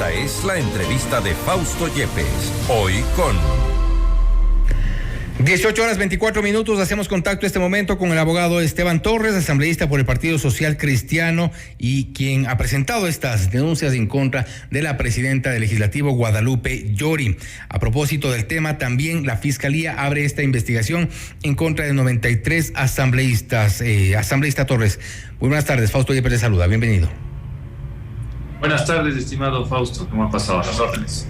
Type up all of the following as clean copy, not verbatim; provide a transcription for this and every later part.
Esta es la entrevista de Fausto Yepes, hoy con... 18:24. Hacemos contacto este momento con el abogado Esteban Torres, asambleísta por el Partido Social Cristiano y quien ha presentado estas denuncias en contra de la presidenta del Legislativo, Guadalupe Llori. A propósito del tema, también la Fiscalía abre esta investigación en contra de 93 asambleístas. Asambleísta Torres, muy buenas tardes. Fausto Yepes le saluda. Bienvenido. Buenas tardes, estimado Fausto. ¿Cómo ha pasado? A las órdenes.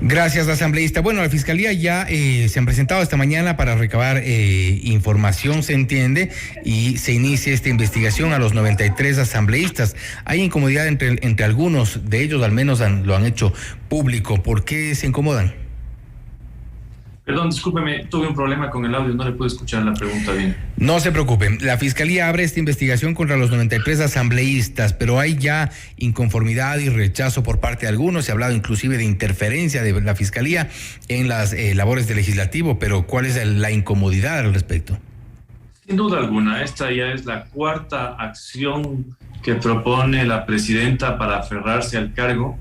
Gracias, asambleísta. Bueno, la Fiscalía ya se han presentado esta mañana para recabar información, se entiende, y se inicia esta investigación a los 93 asambleístas. Hay incomodidad entre algunos de ellos, al menos lo han hecho público. ¿Por qué se incomodan? Perdón, discúlpeme, tuve un problema con el audio, no le pude escuchar la pregunta bien. No se preocupen, la Fiscalía abre esta investigación contra los 93 asambleístas, pero hay ya inconformidad y rechazo por parte de algunos. Se ha hablado inclusive de interferencia de la Fiscalía en las labores del Legislativo, pero ¿cuál es la incomodidad al respecto? Sin duda alguna, esta ya es la cuarta acción que propone la presidenta para aferrarse al cargo.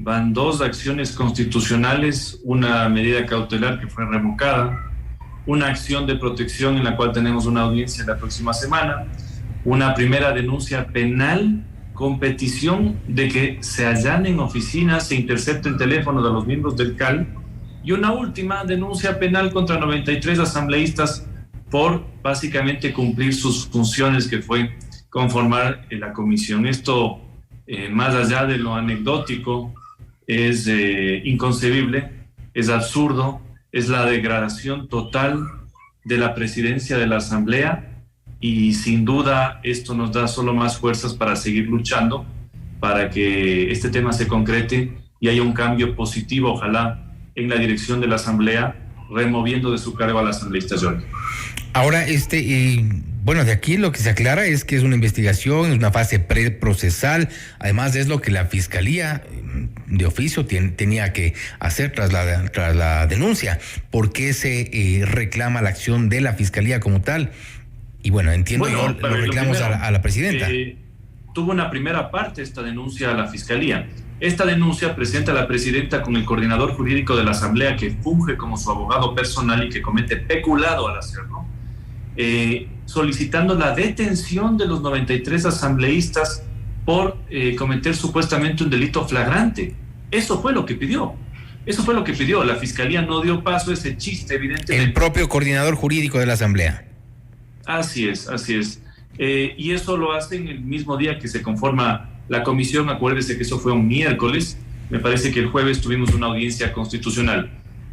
Van 2 acciones constitucionales, una medida cautelar que fue revocada, una acción de protección en la cual tenemos una audiencia la próxima semana, una primera denuncia penal con petición de que se allanen oficinas, se intercepten teléfonos de los miembros del CAL, y una última denuncia penal contra 93 asambleístas por básicamente cumplir sus funciones, que fue conformar la comisión. Esto, más allá de lo anecdótico, es inconcebible, es absurdo, es la degradación total de la presidencia de la Asamblea, y sin duda esto nos da solo más fuerzas para seguir luchando para que este tema se concrete y haya un cambio positivo, ojalá, en la dirección de la Asamblea, removiendo de su cargo a la asambleísta Llori. Ahora, bueno, de aquí lo que se aclara es que es una investigación, es una fase preprocesal. Además, es lo que la Fiscalía de oficio tenía que hacer tras la denuncia. ¿Por qué se reclama la acción de la Fiscalía como tal? Y bueno, entiendo los reclamos a la presidenta. Tuvo una primera parte esta denuncia a la Fiscalía. Esta denuncia presenta a la presidenta con el coordinador jurídico de la Asamblea, que funge como su abogado personal y que comete peculado al hacerlo, solicitando la detención de los 93 asambleístas por cometer supuestamente un delito flagrante. Eso fue lo que pidió. La Fiscalía no dio paso a ese chiste, evidentemente. El propio coordinador jurídico de la Asamblea. Así es. Y eso lo hacen el mismo día que se conforma la comisión. Acuérdese que eso fue un miércoles. Me parece que el jueves tuvimos una audiencia constitucional.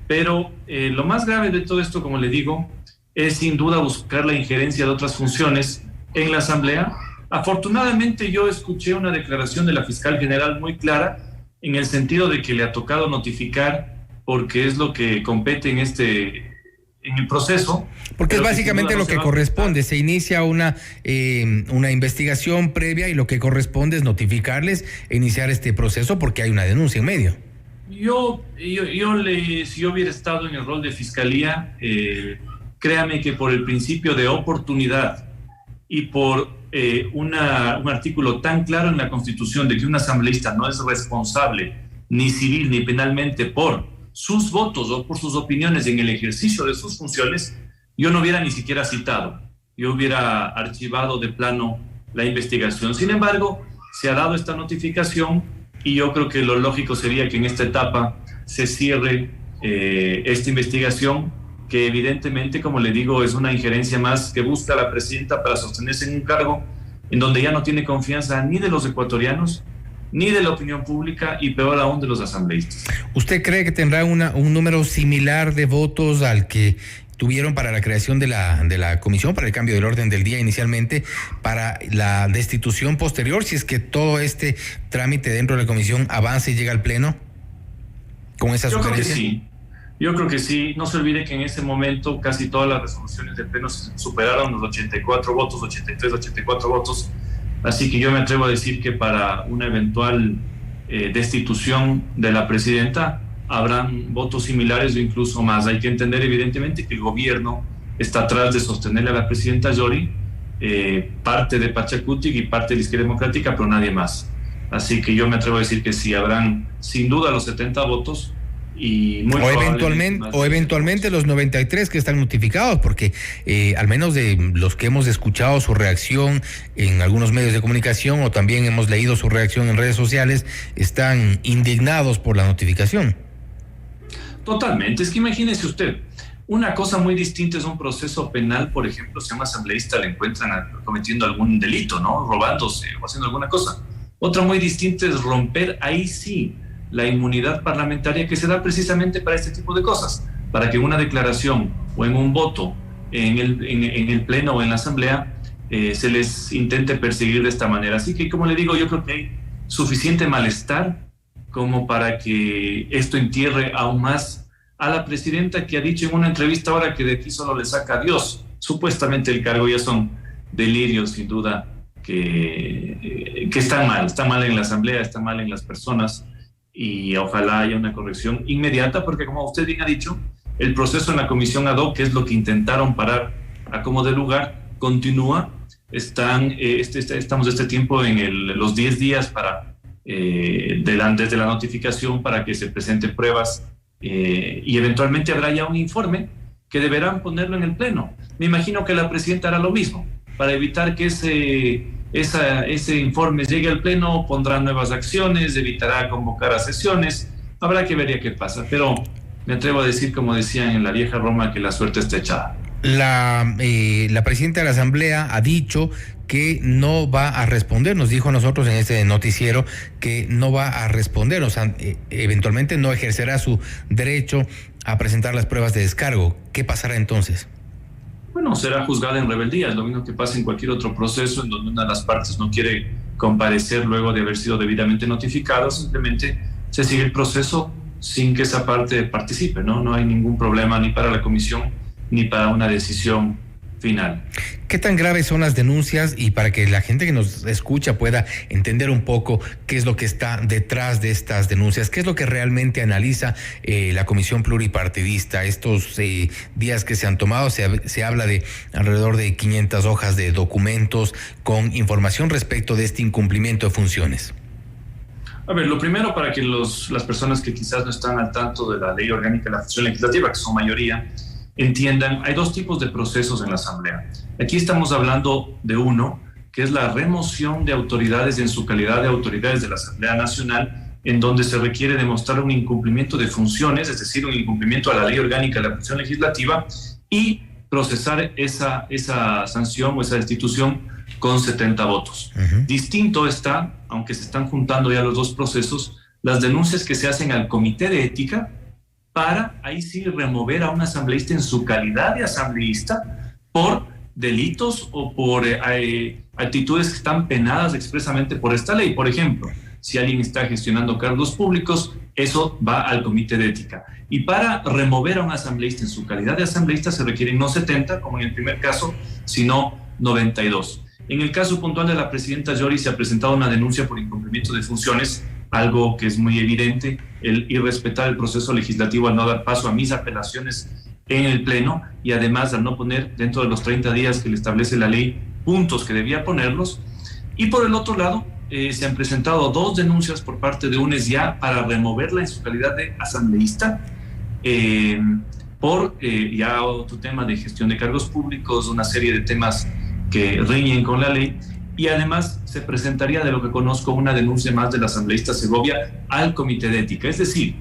Pero lo más grave de todo esto, como le digo, es sin duda buscar la injerencia de otras funciones en la Asamblea. Afortunadamente yo escuché una declaración de la fiscal general muy clara, en el sentido de que le ha tocado notificar, porque es lo que compete en el proceso. Porque es básicamente lo que corresponde. Se inicia una investigación previa y lo que corresponde es notificarles e iniciar este proceso porque hay una denuncia en medio. Si yo hubiera estado en el rol de fiscalía, créame que por el principio de oportunidad y por un artículo tan claro en la Constitución de que un asambleísta no es responsable ni civil ni penalmente por sus votos o por sus opiniones en el ejercicio de sus funciones, yo no hubiera ni siquiera citado, yo hubiera archivado de plano la investigación. Sin embargo, se ha dado esta notificación y yo creo que lo lógico sería que en esta etapa se cierre esta investigación, que evidentemente, como le digo, es una injerencia más que busca la presidenta para sostenerse en un cargo en donde ya no tiene confianza ni de los ecuatorianos, ni de la opinión pública, y peor aún de los asambleístas. ¿Usted cree que tendrá un número similar de votos al que tuvieron para la creación de la comisión, para el cambio del orden del día inicialmente, para la destitución posterior, si es que todo este trámite dentro de la comisión avanza y llega al pleno con esa sugerencia? Yo creo que sí. No se olvide que en ese momento casi todas las resoluciones del pleno superaron los 84 votos, 83, 84 votos. Así que yo me atrevo a decir que para una eventual destitución de la presidenta habrán votos similares o incluso más. Hay que entender evidentemente que el gobierno está atrás de sostenerle a la presidenta Llori, parte de Pachacutic y parte de la Izquierda Democrática, pero nadie más. Así que yo me atrevo a decir que sí, habrán sin duda los 70 votos y muy eventualmente los 93 que están notificados, porque al menos de los que hemos escuchado su reacción en algunos medios de comunicación o también hemos leído su reacción en redes sociales, están indignados por la notificación. Totalmente, es que imagínese usted, una cosa muy distinta es un proceso penal, por ejemplo, si a un asambleísta le encuentran cometiendo algún delito, ¿no? Robándose o haciendo alguna cosa. Otra muy distinta es romper, ahí sí, la inmunidad parlamentaria que se da precisamente para este tipo de cosas, para que en una declaración o en un voto en el pleno o en la asamblea se les intente perseguir de esta manera. Así que, como le digo, yo creo que hay suficiente malestar como para que esto entierre aún más a la presidenta, que ha dicho en una entrevista ahora que de aquí solo le saca a Dios supuestamente el cargo. Ya son delirios, sin duda, que están mal en la asamblea, están mal en las personas, y ojalá haya una corrección inmediata, porque como usted bien ha dicho, el proceso en la comisión ad hoc, que es lo que intentaron parar a como de lugar, continúa. Estamos este tiempo en los 10 días para desde la notificación para que se presenten pruebas y eventualmente habrá ya un informe que deberán ponerlo en el pleno. Me imagino que la presidenta hará lo mismo para evitar que ese informe llegue al pleno. Pondrá nuevas acciones, evitará convocar a sesiones. Habrá que ver ya qué pasa, pero me atrevo a decir, como decían en la vieja Roma, que la suerte está echada. La presidenta de la Asamblea ha dicho que no va a responder, nos dijo a nosotros en este noticiero que no va a responder, o sea, eventualmente no ejercerá su derecho a presentar las pruebas de descargo. ¿Qué pasará entonces? Bueno, será juzgada en rebeldía, es lo mismo que pasa en cualquier otro proceso en donde una de las partes no quiere comparecer luego de haber sido debidamente notificado. Simplemente se sigue el proceso sin que esa parte participe, ¿no? No hay ningún problema ni para la comisión ni para una decisión final. ¿Qué tan graves son las denuncias? Y para que la gente que nos escucha pueda entender un poco qué es lo que está detrás de estas denuncias, qué es lo que realmente analiza la Comisión Pluripartidista. Estos días que se han tomado, se habla de alrededor de 500 hojas de documentos con información respecto de este incumplimiento de funciones. A ver, lo primero, para que las personas que quizás no están al tanto de la Ley Orgánica de la Función Legislativa, que son mayoría, entiendan, hay dos tipos de procesos en la Asamblea. Aquí estamos hablando de uno, que es la remoción de autoridades en su calidad de autoridades de la Asamblea Nacional, en donde se requiere demostrar un incumplimiento de funciones, es decir, un incumplimiento a la Ley Orgánica de la Función Legislativa, y procesar esa sanción o esa destitución con 70 votos. Distinto está, aunque se están juntando ya los dos procesos, las denuncias que se hacen al Comité de Ética para, ahí sí, remover a un asambleísta en su calidad de asambleísta por delitos o por actitudes que están penadas expresamente por esta ley. Por ejemplo, si alguien está gestionando cargos públicos, eso va al Comité de Ética. Y para remover a un asambleísta en su calidad de asambleísta se requieren no 70, como en el primer caso, sino 92. En el caso puntual de la presidenta Yori se ha presentado una denuncia por incumplimiento de funciones, algo que es muy evidente, el irrespetar el proceso legislativo al no dar paso a mis apelaciones en el Pleno y además al no poner dentro de los 30 días que le establece la ley puntos que debía ponerlos. Y por el otro lado, se han presentado dos denuncias por parte de UNES ya para removerla en su calidad de asambleísta por ya otro tema de gestión de cargos públicos, una serie de temas que riñen con la ley, y además se presentaría, de lo que conozco, una denuncia más del asambleísta Segovia al Comité de Ética. Es decir,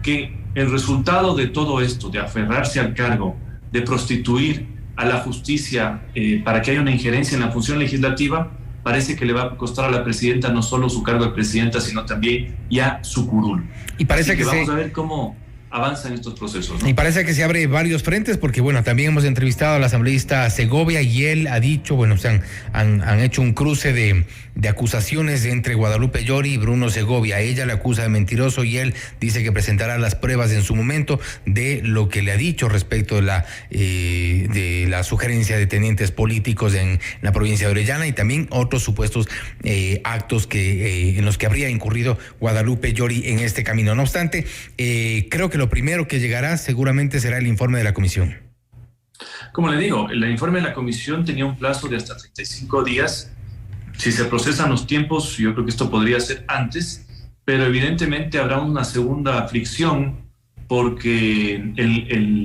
que el resultado de todo esto, de aferrarse al cargo, de prostituir a la justicia para que haya una injerencia en la función legislativa, parece que le va a costar a la presidenta no solo su cargo de presidenta, sino también ya su curul. Y parece que vamos a ver cómo avanzan estos procesos, ¿no? Y parece que se abre varios frentes, porque bueno, también hemos entrevistado al asambleísta Segovia y él ha dicho, bueno, se han hecho un cruce de acusaciones entre Guadalupe Llori y Bruno Segovia. Ella le acusa de mentiroso y él dice que presentará las pruebas en su momento de lo que le ha dicho respecto de la sugerencia de tenientes políticos en la provincia de Orellana y también otros supuestos actos en los que habría incurrido Guadalupe Llori en este camino. No obstante, creo que lo primero que llegará seguramente será el informe de la comisión. Como le digo, el informe de la comisión tenía un plazo de hasta 35 días Si se procesan los tiempos, yo creo que esto podría ser antes, pero evidentemente habrá una segunda fricción porque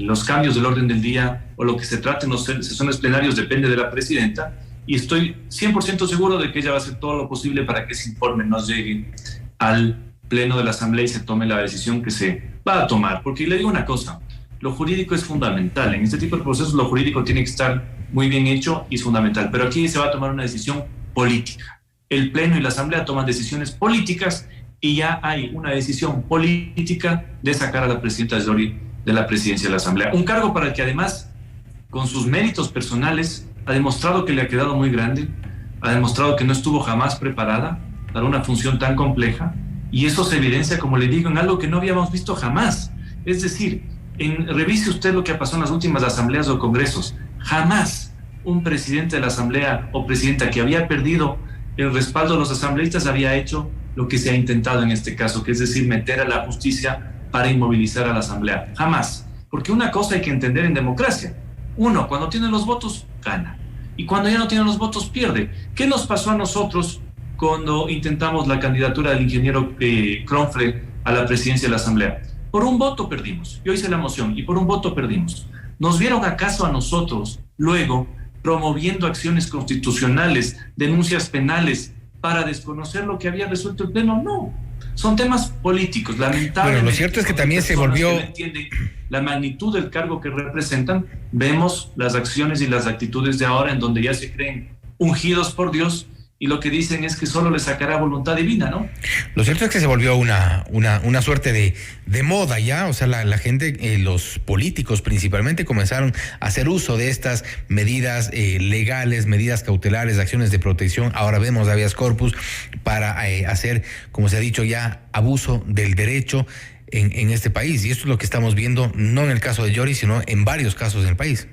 los cambios del orden del día o lo que se trate en los sesiones plenarios depende de la presidenta, y estoy 100% seguro de que ella va a hacer todo lo posible para que ese informe nos llegue al pleno de la Asamblea y se tome la decisión que se va a tomar. Porque le digo una cosa, lo jurídico es fundamental. En este tipo de procesos lo jurídico tiene que estar muy bien hecho y es fundamental. Pero aquí se va a tomar una decisión política. El pleno y la Asamblea toman decisiones políticas y ya hay una decisión política de sacar a la presidenta Yori de la presidencia de la Asamblea. Un cargo para el que además, con sus méritos personales, ha demostrado que le ha quedado muy grande, ha demostrado que no estuvo jamás preparada para una función tan compleja, y eso se evidencia, como le digo, en algo que no habíamos visto jamás. Es decir, revise usted lo que ha pasado en las últimas asambleas o congresos. Jamás un presidente de la Asamblea o presidenta que había perdido el respaldo de los asambleístas había hecho lo que se ha intentado en este caso, que es decir, meter a la justicia para inmovilizar a la Asamblea. Jamás. Porque una cosa hay que entender en democracia. Uno, cuando tiene los votos, gana. Y cuando ya no tiene los votos, pierde. ¿Qué nos pasó a nosotros cuando intentamos la candidatura del ingeniero Kronfle a la presidencia de la Asamblea? Por un voto perdimos. Yo hice la moción y por un voto perdimos. ¿Nos vieron acaso a nosotros luego promoviendo acciones constitucionales, denuncias penales para desconocer lo que había resuelto el Pleno? No. Son temas políticos, lamentablemente. Bueno, lo cierto es que también se volvió... Que no entienden la magnitud del cargo que representan. Vemos las acciones y las actitudes de ahora en donde ya se creen ungidos por Dios y lo que dicen es que solo le sacará voluntad divina, ¿no? Lo cierto es que se volvió una suerte de moda ya, o sea, la gente, los políticos principalmente comenzaron a hacer uso de estas medidas legales, medidas cautelares, acciones de protección, ahora vemos habeas corpus para hacer, como se ha dicho ya, abuso del derecho en este país, y esto es lo que estamos viendo, no en el caso de Yori, sino en varios casos en el país.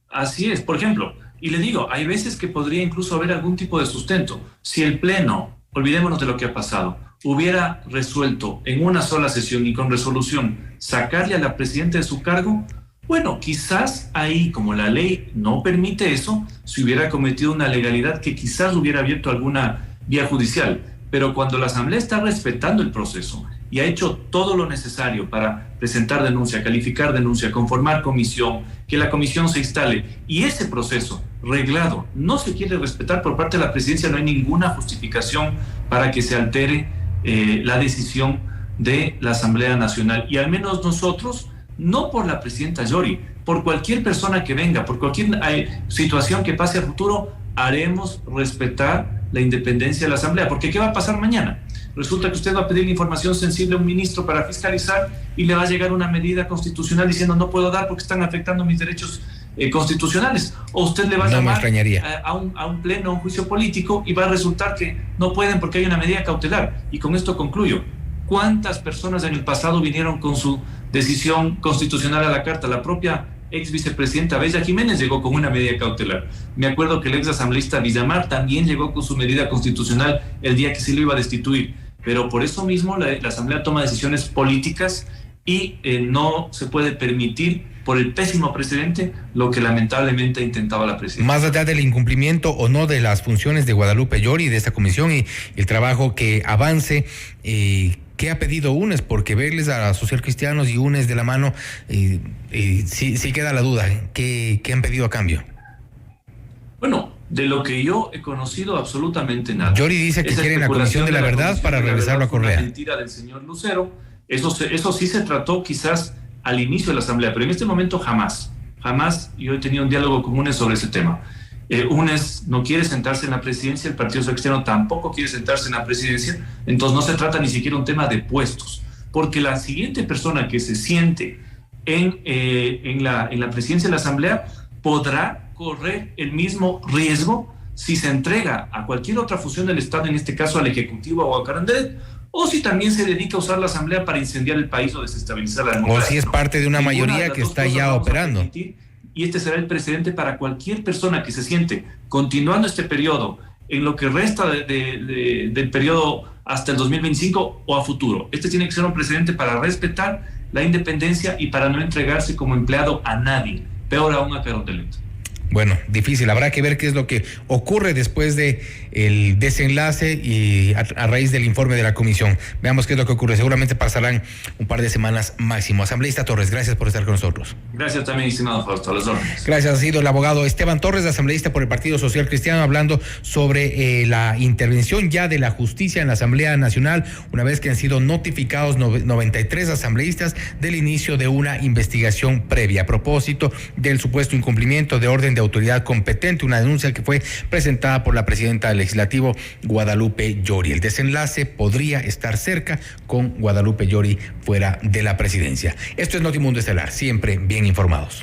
Así es, por ejemplo, y le digo, hay veces que podría incluso haber algún tipo de sustento. Si el Pleno, olvidémonos de lo que ha pasado, hubiera resuelto en una sola sesión y con resolución sacarle a la presidenta de su cargo, bueno, quizás ahí, como la ley no permite eso, se hubiera cometido una legalidad que quizás hubiera abierto alguna vía judicial. Pero cuando la Asamblea está respetando el proceso y ha hecho todo lo necesario para presentar denuncia, calificar denuncia, conformar comisión, que la comisión se instale, y ese proceso reglado no se quiere respetar por parte de la presidencia, no hay ninguna justificación para que se altere la decisión de la Asamblea Nacional. Y al menos nosotros, no por la presidenta Yori, por cualquier persona que venga, por cualquier situación que pase a futuro, haremos respetar la independencia de la Asamblea. Porque ¿qué va a pasar mañana? Resulta que usted va a pedir información sensible a un ministro para fiscalizar y le va a llegar una medida constitucional diciendo no puedo dar porque están afectando mis derechos constitucionales. O usted le va a llamar a un pleno, a un juicio político, y va a resultar que no pueden porque hay una medida cautelar. Y con esto concluyo. ¿Cuántas personas en el pasado vinieron con su decisión constitucional a la carta? La propia ex vicepresidenta Bella Jiménez llegó con una medida cautelar. Me acuerdo que el ex asambleísta Villamar también llegó con su medida constitucional el día que se lo iba a destituir. Pero por eso mismo la Asamblea toma decisiones políticas y no se puede permitir, por el pésimo precedente, lo que lamentablemente intentaba la presidencia. Más allá del incumplimiento o no de las funciones de Guadalupe Yori, de esta comisión y el trabajo que avance, ¿qué ha pedido UNES? Porque verles a Social Cristianos y UNES de la mano, sí queda la duda. ¿Qué han pedido a cambio? Bueno, de lo que yo he conocido, absolutamente nada. Yori dice que quieren la Comisión de la Verdad para regresarlo a Correa. Una mentira del señor Lucero. Eso sí se trató quizás al inicio de la Asamblea, pero en este momento jamás. Yo he tenido un diálogo con UNES sobre ese tema. UNES no quiere sentarse en la presidencia, el Partido Social Cristiano tampoco quiere sentarse en la presidencia, entonces no se trata ni siquiera un tema de puestos, porque la siguiente persona que se siente en la presidencia de la Asamblea podrá correr el mismo riesgo si se entrega a cualquier otra función del Estado, en este caso al Ejecutivo o a Carandet, o si también se dedica a usar la Asamblea para incendiar el país o desestabilizar la democracia. O si es parte de una mayoría que está ya operando. Y este será el precedente para cualquier persona que se siente continuando este periodo en lo que resta del periodo hasta el 2025 o a futuro. Este tiene que ser un precedente para respetar la independencia y para no entregarse como empleado a nadie, peor aún a Carondelet. Bueno, difícil. Habrá que ver qué es lo que ocurre después de el desenlace y a raíz del informe de la comisión. Veamos qué es lo que ocurre. Seguramente pasarán un par de semanas máximo. Asambleísta Torres, gracias por estar con nosotros. Gracias también, estimado Fausto. A las órdenes. Gracias. Ha sido el abogado Esteban Torres, asambleísta por el Partido Social Cristiano, hablando sobre la intervención ya de la justicia en la Asamblea Nacional, una vez que han sido notificados 93 asambleístas del inicio de una investigación previa a propósito del supuesto incumplimiento de orden de autoridad competente, una denuncia que fue presentada por la presidenta del Legislativo, Guadalupe Llori. El desenlace podría estar cerca con Guadalupe Llori fuera de la presidencia. Esto es Notimundo Estelar, siempre bien informados.